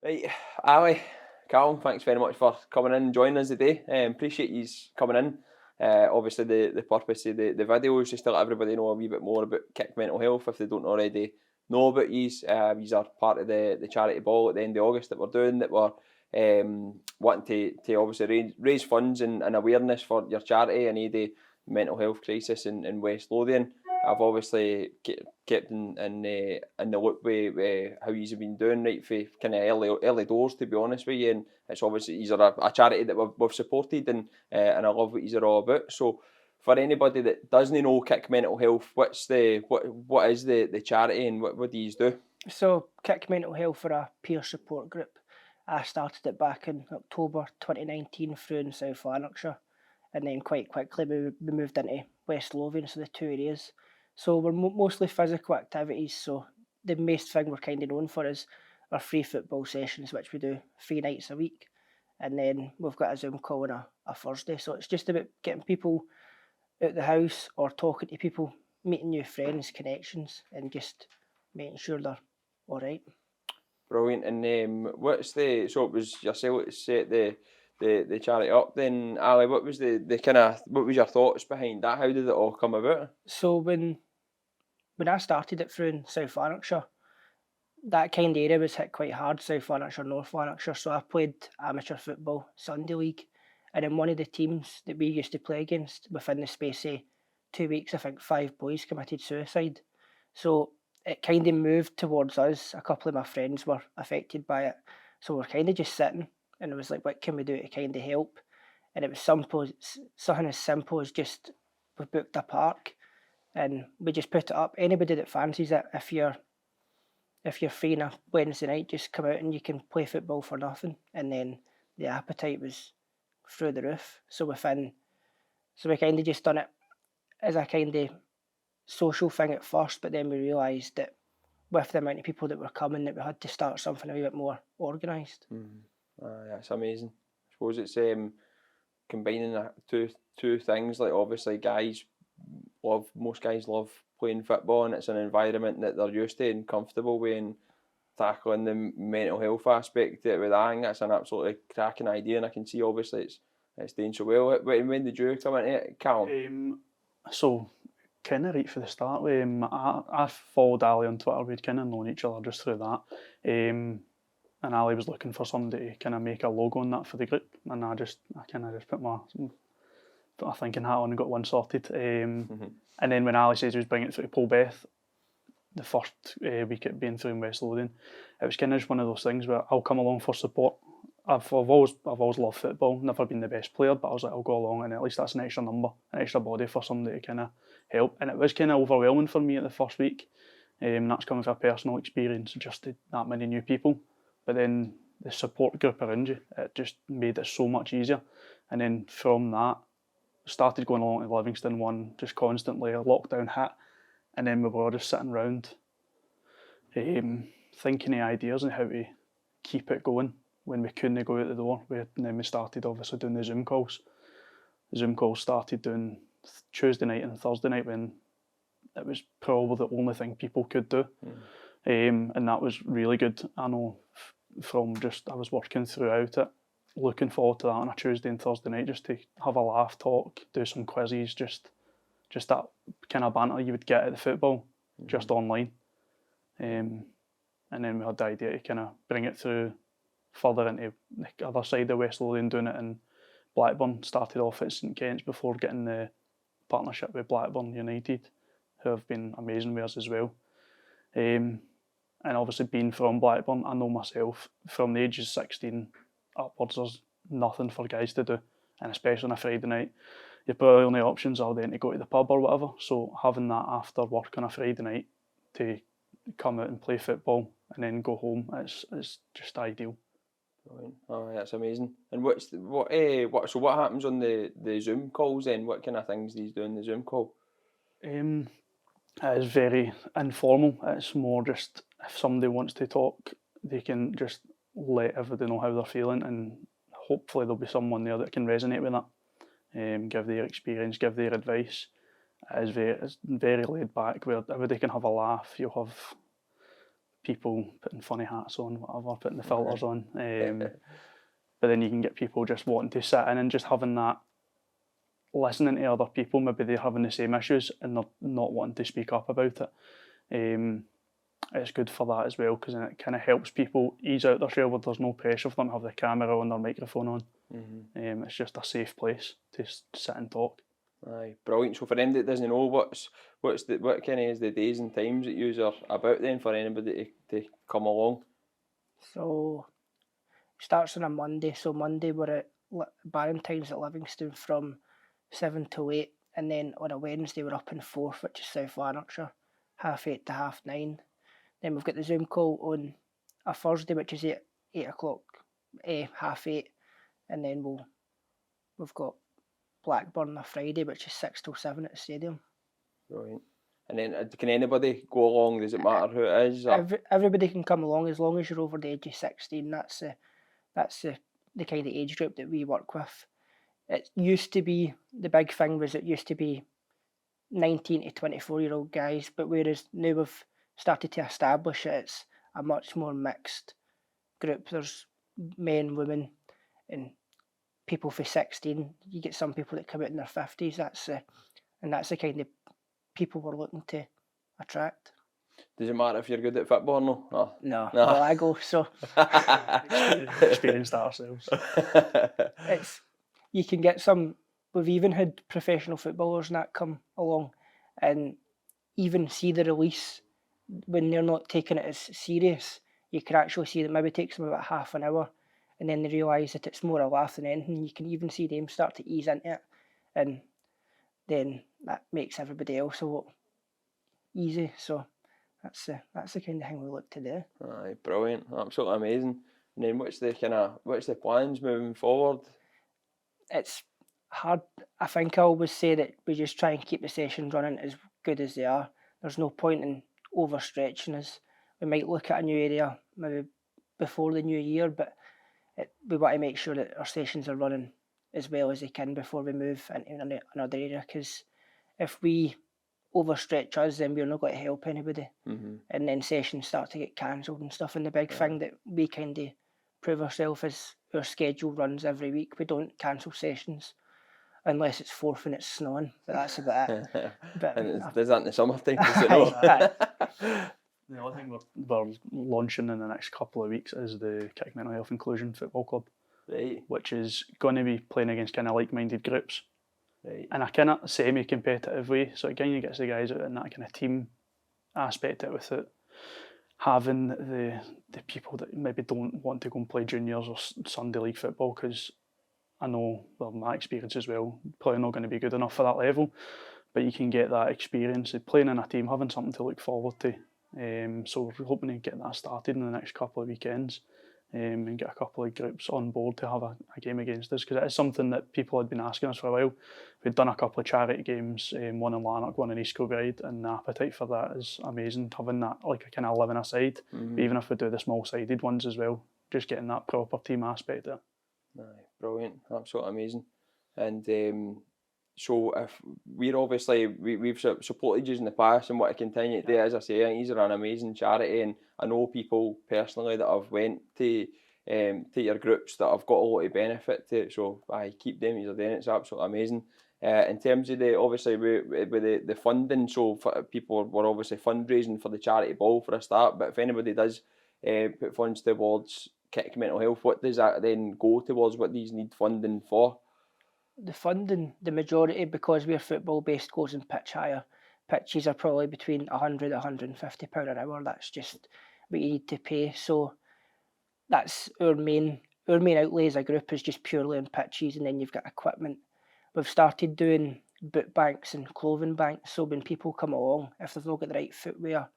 Right, Ali, Callum, thanks very much for coming in and joining us today. Appreciate you coming in. Obviously, the purpose of the video is just to let everybody know a wee bit more about Kick Mental Health if they don't already know about yous. Yous are part of the charity ball at the end of August that we're doing, that we're wanting to obviously raise funds and awareness for your charity and the mental health crisis in West Lothian. I've obviously kept in the loop with how you've been doing right for kind of early doors, to be honest with you, and it's obviously these are a charity that we've supported, and I love what these are all about. So for anybody that doesn't know Kick Mental Health, what is the charity and what do you do? So, Kick Mental Health are a peer support group. I started it back in October 2019 through in South Lanarkshire, and then quite quickly we moved into West Lothian, so the two areas. So, we're mostly physical activities, so the most thing we're kind of known for is our free football sessions, which we do 3 nights a week, and then we've got a Zoom call on a Thursday. So, it's just about getting people out the house or talking to people, meeting new friends, connections, and just making sure they're all right. Brilliant. And what's the so it was yourself that set the charity up then, Ali? What was the kind of what was your thoughts behind that? How did it all come about? So when I started it through in South Lanarkshire, that kind of area was hit quite hard, South Lanarkshire, North Lanarkshire. So I played amateur football, Sunday League, and in one of the teams that we used to play against, within the space of 2 weeks, I think 5 boys committed suicide. So it kind of moved towards us. A couple of my friends were affected by it. So we're kind of just sitting and it was like, what can we do to kind of help? And it was something as simple as just we booked a park and we just put it up. Anybody that fancies it, if you're free on a Wednesday night, just come out and you can play football for nothing. And then the appetite was through the roof. So we kind of just done it as a kind of social thing at first, but then we realised that with the amount of people that were coming, that we had to start something a wee bit more organised. That's amazing. I suppose it's combining two things. Like obviously, most guys love playing football, and it's an environment that they're used to and comfortable with, and tackling the mental health aspect with that. I think that's an absolutely cracking idea, and I can see obviously it's doing so well. When did you come into it, Callum? So, kind of right from the start, I followed Ali on Twitter. We'd kind of known each other just through that. And Ali was looking for somebody to kind of make a logo on that for the group, and I kind of just put my thinking hat on and got one sorted. And then when Ali says he was bringing it through to Polbeth, the first week it being through in West Lothian, it was kind of just one of those things where I'll come along for support. I've always loved football, never been the best player, but I was like, I'll go along, and at least that's an extra number, an extra body for somebody to kind of help. And it was kind of overwhelming for me at the first week. That's coming from a personal experience, just that many new people. But then the support group around you, it just made it so much easier. And then from that, started going along to Livingston one, just constantly. A lockdown hit, and then we were all just sitting around, thinking of ideas on how to keep it going when we couldn't go out the door. And then we started obviously doing the Zoom calls. The Zoom calls started doing Tuesday night and Thursday night when it was probably the only thing people could do. And that was really good. I know from just, I was working throughout it, looking forward to that on a Tuesday and Thursday night, just to have a laugh, talk, do some quizzes, just that kind of banter you would get at the football, just online. And then we had the idea to kind of bring it through further into the other side of West Lothian, doing it in Blackburn. Started off at St Kent's before getting the partnership with Blackburn United, who have been amazing with us as well. And obviously being from Blackburn, I know myself, from the ages 16 upwards, there's nothing for guys to do, and especially on a Friday night, your probably only options are then to go to the pub or whatever. So having that after work on a Friday night to come out and play football and then go home, it's just ideal. Brilliant. Oh, that's amazing. And what happens on the Zoom calls then? What kind of things do you do in the Zoom call? It is very informal. It's more just if somebody wants to talk, they can just let everybody know how they're feeling, and hopefully there'll be someone there that can resonate with that, give their experience, give their advice. It's very laid back, where everybody can have a laugh. You'll have people putting funny hats on, whatever, putting the filters on. But then you can get people just wanting to sit in and just having that, listening to other people, maybe they're having the same issues and they're not wanting to speak up about it. It's good for that as well, because then it kind of helps people ease out their shell where there's no pressure for them to have their camera on, their microphone on. It's just a safe place to sit and talk. Aye, brilliant. So for anybody that doesn't know, what kind of is the days and times that you are about then for anybody to come along? So it starts on a Monday. So Monday we're at Barrentines at Livingston from 7 till 8, and then on a Wednesday we're up in Forth, which is South Lanarkshire, 8:30 to 9:30. Then we've got the Zoom call on a Thursday, which is 8 o'clock, 8:30, and then we've got Blackburn on a Friday, which is 6 till 7 at the stadium. Brilliant. And then can anybody go along? Does it matter who it is? Everybody can come along as long as you're over the age of 16. That's the kind of age group that we work with. It used to be, the big thing was it used to be 19 to 24-year-old guys, but whereas now we've started to establish it, it's a much more mixed group. There's men, women, and people for 16. You get some people that come out in their 50s. That's the kind of people we're looking to attract. Does it matter if you're good at football or no? Oh. No. Well, I go, so experienced that ourselves. You can get some. We've even had professional footballers and that come along, and even see the release when they're not taking it as serious. You can actually see that maybe it takes them about half an hour, and then they realise that it's more a laugh than anything. You can even see them start to ease into it, and then that makes everybody else a lot easy. So that's the kind of thing we look to do. Aye, brilliant, absolutely amazing. And then what's the plans moving forward? It's hard. I think I always say that we just try and keep the sessions running as good as they are. There's no point in overstretching us. We might look at a new area maybe before the new year, but we want to make sure that our sessions are running as well as they can before we move into another area, because if we overstretch us, then we're not going to help anybody. And then sessions start to get cancelled and stuff. And the big thing that we kind of prove ourselves is our schedule runs every week. We don't cancel sessions unless it's Forth and it's snowing, but that's about it. But and is that in the summertime? Does it not? The other thing we're launching in the next couple of weeks is the Kick Mental Health Inclusion Football Club, right, which is going to be playing against kind of like-minded groups, right, in a kind of semi-competitive way. So it kind of gets the guys out in that kind of team aspect of it, with it having the people that maybe don't want to go and play juniors or Sunday league football, because I know, well, my experience as well, probably not going to be good enough for that level, but you can get that experience of playing in a team, having something to look forward to. So we're hoping to get that started in the next couple of weekends, and get a couple of groups on board to have a game against us, because it is something that people had been asking us for a while. We'd done a couple of charity games, one in Lanark, one in East Kilbride, and the appetite for that is amazing, having that like a kind of living aside. Even if we do the small-sided ones as well, just getting that proper team aspect there. Aye, brilliant, absolutely amazing. And so if we're obviously we've supported you in the past and want to continue to do, as I say, I think these are an amazing charity, and I know people personally that have went to your groups that have got a lot of benefit to it. So I keep them, you're doing it, it's absolutely amazing. In terms of obviously with the funding, so for people were obviously fundraising for the charity ball for a start, but if anybody does put funds towards Kick Mental Health, what does that then go towards? What these need funding for? The funding, the majority, because we're football based, goes in pitch hire. Pitches are probably between £100 and £150 an hour. That's just what you need to pay. So that's our main outlay as a group, is just purely on pitches, and then you've got equipment. We've started doing boot banks and clothing banks, so when people come along, if they've not got the right footwear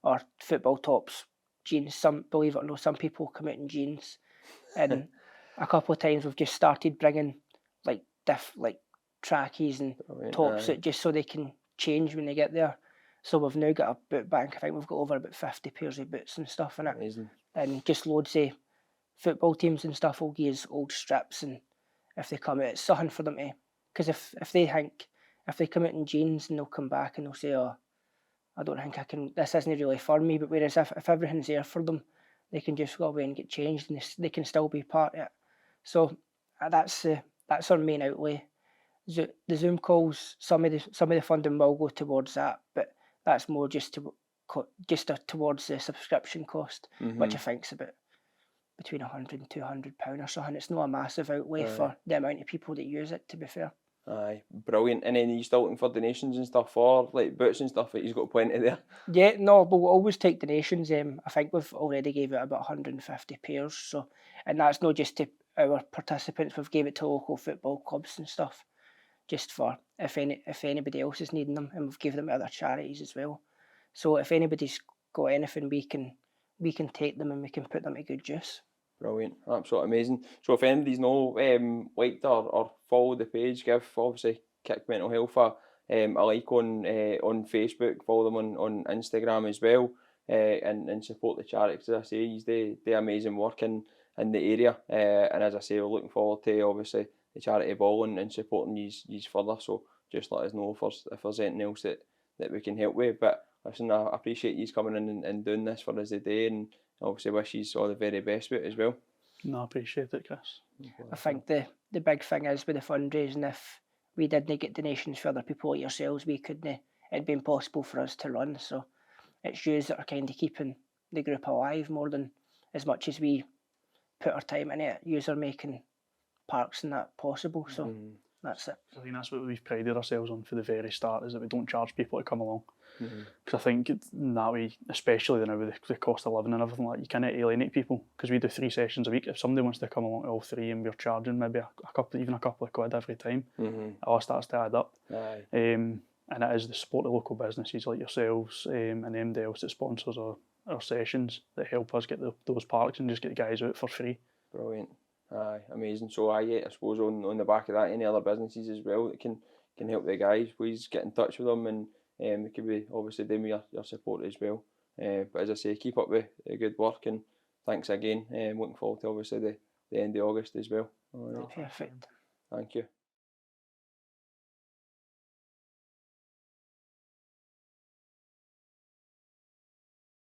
or football tops, jeans, believe it or not, some people come out in jeans, and a couple of times we've just started bringing like trackies and tops out, just so they can change when they get there. So we've now got a boot bank. I think we've got over about 50 pairs of boots and stuff in it. Amazing. And just loads of football teams and stuff will use old strips, and if they come out, it's something for them to, because if they come out in jeans and they'll come back and they'll say, oh, I don't think I can. This isn't really for me. But whereas if everything's there for them, they can just go away and get changed, and they can still be part of it. So that's our main outlay. The Zoom calls, some of the funding will go towards that, but that's more just towards the subscription cost, which I think's about between £100 and £200 or something. It's not a massive outlay for the amount of people that use it, to be fair. Aye, brilliant. And then are you still looking for donations and stuff for like boots and stuff that you've got plenty there? Yeah, no, we'll always take donations. I think we've already gave out about 150 pairs. So, and that's not just to our participants. We've gave it to local football clubs and stuff, just for if anybody else is needing them, and we've given them to other charities as well. So if anybody's got anything, we can take them and we can put them to good use. Brilliant, absolutely amazing. So if anybody's liked or followed the page, give obviously Kick Mental Health a like on Facebook, follow them on Instagram as well, and support the charities. As I say, they do amazing work in the area, and as I say, we're looking forward to obviously the charity ball and supporting yous further. So just let us know if there's anything else that we can help with. But listen, I appreciate you coming in and doing this for us today, and obviously wish you all the very best with it as well. No, I appreciate it, Chris. I think the big thing is with the fundraising, if we didn't get donations for other people like yourselves, it'd be impossible for us to run. So it's yous that are kind of keeping the group alive more than as much as we put our time in it. Yous are making parks and that possible. So that's it. I think that's what we've prided ourselves on for the very start, is that we don't charge people to come along. Because I think in that way, especially now with the cost of living and everything like that, you kind of alienate people, because we do 3 sessions a week. If somebody wants to come along to all 3 and we're charging maybe a couple of quid every time, it all starts to add up. And it is the support of local businesses like yourselves and anybody else that sponsors our sessions that help us get those parks and just get the guys out for free. Brilliant. Aye, amazing. So I suppose on the back of that, any other businesses as well that can help the guys, please get in touch with them, and they could be obviously doing your support as well. But as I say, keep up with the good work, and thanks again. Looking forward to obviously the end of August as well. All right. Perfect. Thank you.